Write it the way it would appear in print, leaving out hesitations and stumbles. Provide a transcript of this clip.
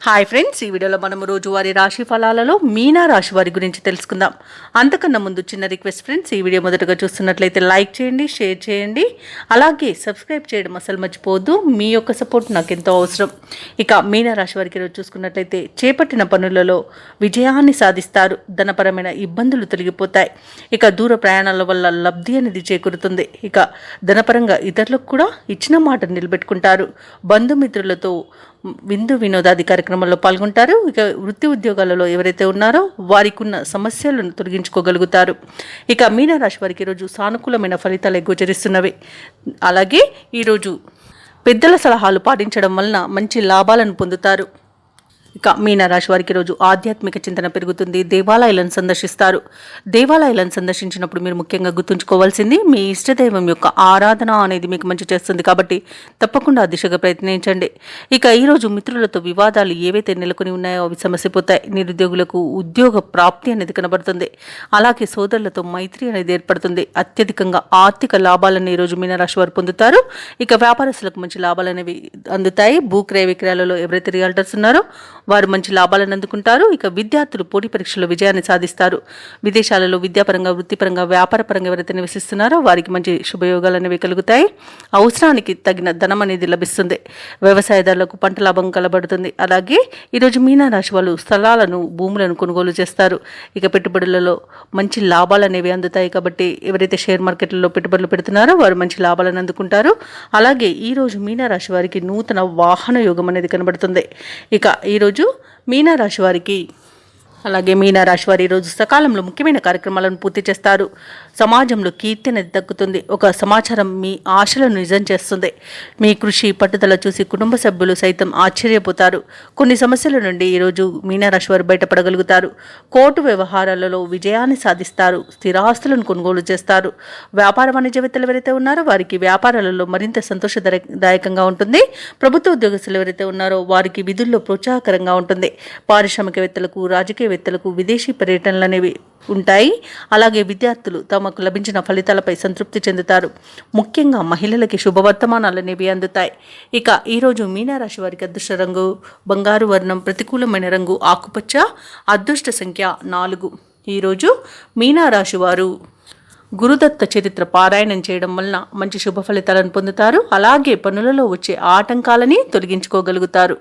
Hi friends, ఈ వీడియోలో మనం రోజువారీ రాశి ఫలాలలో మీనా రాశి వారి గురించి తెలుసుకుందాం. అంతకన్నా ముందు చిన్న రిక్వెస్ట్ ఫ్రెండ్స్, ఈ వీడియో మొదటగా చూస్తున్నట్లయితే లైక్ చేయండి, షేర్ చేయండి, అలాగే సబ్స్క్రైబ్ చేయడం అసలు మర్చిపోవద్దు. మీ యొక్క సపోర్ట్ నాకు ఎంతో అవసరం. ఇక మీనా రాశి వారికి ఈరోజు చూసుకున్నట్లయితే చేపట్టిన పనులలో విజయాన్ని సాధిస్తారు. ధనపరమైన ఇబ్బందులు తొలగిపోతాయి. ఇక దూర ప్రయాణాల వల్ల లబ్ధి అనేది చేకూరుతుంది. ఇక ధనపరంగా ఇతరులకు కూడా ఇచ్చిన మాట నిలబెట్టుకుంటారు. బంధుమిత్రులతో విందు వినోదాది కార్యక్రమాల్లో పాల్గొంటారు. ఇక వృత్తి ఉద్యోగాలలో ఎవరైతే ఉన్నారో వారికి ఉన్న సమస్యలను తొలగించుకోగలుగుతారు. ఇక మీనరాశి వారికి ఈరోజు సానుకూలమైన ఫలితాలు గోచరిస్తున్నవి. అలాగే ఈరోజు పెద్దల సలహాలు పాటించడం వలన మంచి లాభాలను పొందుతారు. ఇక మీనరాశి వారికి రోజు ఆధ్యాత్మిక చింతన పెరుగుతుంది. దేవాలయాలను సందర్శిస్తారు. దేవాలయాలను సందర్శించినప్పుడు మీరు ముఖ్యంగా గుర్తుంచుకోవాల్సింది మీ ఇష్టదైవం యొక్క ఆరాధన అనేది మీకు మంచి చేస్తుంది. కాబట్టి తప్పకుండా ఆ దిశగా ప్రయత్నించండి. ఇక ఈరోజు మిత్రులతో వివాదాలు ఏవైతే నెలకొని ఉన్నాయో అవి సమస్యపోతాయి. నిరుద్యోగులకు ఉద్యోగ ప్రాప్తి అనేది కనబడుతుంది. అలాగే సోదరులతో మైత్రి అనేది ఏర్పడుతుంది. అత్యధికంగా ఆర్థిక లాభాలను ఈరోజు మీనరాశి వారు పొందుతారు. ఇక వ్యాపారస్తులకు మంచి లాభాలు అనేవి అందుతాయి. భూక్రయ విక్రయాలలో ఎవరైతే రియాల్టర్స్ ఉన్నారో వారు మంచి లాభాలను అందుకుంటారు. ఇక విద్యార్థులు పోటీ పరీక్షల్లో విజయాన్ని సాధిస్తారు. విదేశాలలో విద్యాపరంగా, వృత్తిపరంగా, వ్యాపారపరంగా ఎవరైతే నివసిస్తున్నారో వారికి మంచి శుభయోగాలు అనేవి కలుగుతాయి. అవసరానికి తగిన ధనం అనేది లభిస్తుంది. వ్యవసాయదారులకు పంట లాభం కలబడుతుంది. అలాగే ఈరోజు మీనరాశి వాళ్ళు స్థలాలను, భూములను కొనుగోలు చేస్తారు. ఇక పెట్టుబడులలో మంచి లాభాలు అనేవి అందుతాయి. కాబట్టి ఎవరైతే షేర్ మార్కెట్లలో పెట్టుబడులు పెడుతున్నారో వారు మంచి లాభాలను అందుకుంటారు. అలాగే ఈరోజు మీనరాశి వారికి నూతన వాహన యోగం అనేది కనబడుతుంది. ఇక ఈరోజు మీనరాశి వారికి అలాగే మీనరాశి వారి ఈరోజు సకాలంలో ముఖ్యమైన కార్యక్రమాలను పూర్తి చేస్తారు. సమాజంలో కీర్తి అనేది దక్కుతుంది. ఒక సమాచారం మీ ఆశలను నిజం చేస్తుంది. మీ కృషి, పట్టుదల చూసి కుటుంబ సభ్యులు సైతం ఆశ్చర్యపోతారు. కొన్ని సమస్యల నుండి ఈరోజు మీనరాశి వారు బయటపడగలుగుతారు. కోర్టు వ్యవహారాలలో విజయాన్ని సాధిస్తారు. స్థిరాస్తులను కొనుగోలు చేస్తారు. వ్యాపార వాణిజ్యవేత్తలు ఎవరైతే ఉన్నారో వారికి వ్యాపారాలలో మరింత సంతోషదాయకంగా ఉంటుంది. ప్రభుత్వ ఉద్యోగస్తులు ఎవరైతే ఉన్నారో వారికి విధుల్లో ప్రోత్సాహకరంగా ఉంటుంది. పారిశ్రామికవేత్తలకు, రాజకీయవేత్తలకు విదేశీ పర్యటనలు అనేవి ఉంటాయి. అలాగే విద్యార్థులు తమకు లభించిన ఫలితాలపై సంతృప్తి చెందుతారు. ముఖ్యంగా మహిళలకి శుభవర్తమానాలు అనేవి అందుతాయి. ఇక ఈరోజు మీనరాశి వారికి అదృష్ట రంగు బంగారు వర్ణం, ప్రతికూలమైన రంగు ఆకుపచ్చ, అదృష్ట సంఖ్య 4. ఈరోజు మీనరాశి వారు గురుదత్త చరిత్ర పారాయణం చేయడం వలన మంచి శుభ ఫలితాలను పొందుతారు. అలాగే పనులలో వచ్చే ఆటంకాలని తొలగించుకోగలుగుతారు.